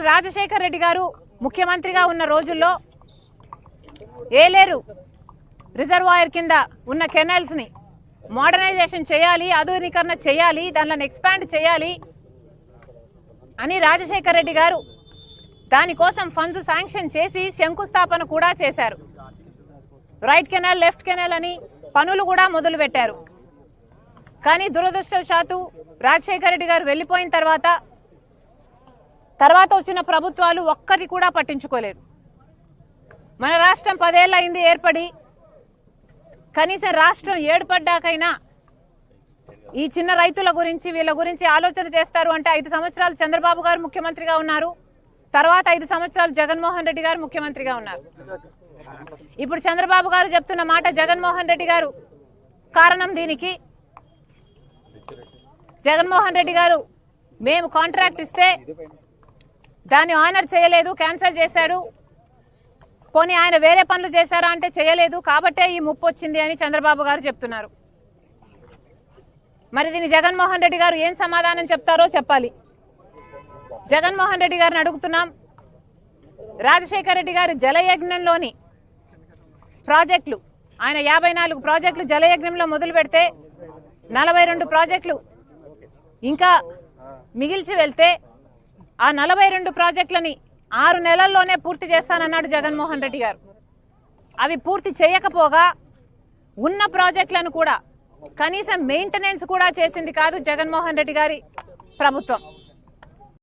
రాజశేఖర్ రెడ్డి గారు ముఖ్యమంత్రిగా ఉన్న రోజుల్లో ఏలేరు రిజర్వాయర్ కింద ఉన్న కెనాల్స్ ని మోడర్నైజేషన్ చేయాలి, ఆధునీకరణ చేయాలి, దానిని ఎక్స్పాండ్ చేయాలి అని రాజశేఖర్ రెడ్డి గారు దానికోసం ఫండ్స్ శాంక్షన్ చేసి శంకుస్థాపన కూడా చేశారు. రైట్ కెనాల్, లెఫ్ట్ కెనాల్ అని పనులు కూడా మొదలు పెట్టారు. కానీ దురదృష్టవశాత్తు రాజశేఖర్ రెడ్డి గారు వెళ్లిపోయిన తర్వాత వచ్చిన ప్రభుత్వాలు ఒక్కటి కూడా పట్టించుకోలేదు. మన రాష్ట్రం 10 ఏళ్ల అయింది ఏర్పడి, కనీసం రాష్ట్రం ఏర్పడ్డాకైనా ఈ చిన్న రైతుల గురించి వీళ్ళ గురించి ఆలోచన చేస్తారు అంటే 5 సంవత్సరాలు చంద్రబాబు గారు ముఖ్యమంత్రిగా ఉన్నారు, తర్వాత 5 సంవత్సరాలు జగన్మోహన్ రెడ్డి గారు ముఖ్యమంత్రిగా ఉన్నారు. ఇప్పుడు చంద్రబాబు గారు చెప్తున్న మాట జగన్మోహన్ రెడ్డి గారు కారణం. దీనికి జగన్మోహన్ రెడ్డి గారు మేము కాంట్రాక్ట్ ఇస్తే దాన్ని ఆనర్ చేయలేదు, క్యాన్సిల్ చేశాడు. పోనీ ఆయన వేరే పనులు చేశారా అంటే చేయలేదు, కాబట్టే ఈ ముప్పు వచ్చింది అని చంద్రబాబు గారు చెప్తున్నారు. మరి దీన్ని జగన్మోహన్ రెడ్డి గారు ఏం సమాధానం చెప్తారో చెప్పాలి. జగన్మోహన్ రెడ్డి గారిని అడుగుతున్నాం. రాజశేఖర్ రెడ్డి గారు జలయజ్ఞంలోని ప్రాజెక్టులు, ఆయన 54 ప్రాజెక్టులు జలయజ్ఞంలో మొదలు పెడితే 42 ప్రాజెక్టులు ఇంకా మిగిల్చి వెళ్తే ఆ 42 ప్రాజెక్టులని 6 నెలల్లోనే పూర్తి చేస్తానన్నాడు జగన్మోహన్ రెడ్డి గారు. అవి పూర్తి చేయకపోగా ఉన్న ప్రాజెక్టులను కూడా కనీసం మెయింటెనెన్స్ కూడా చేసింది కాదు జగన్మోహన్ రెడ్డి గారి ప్రభుత్వం.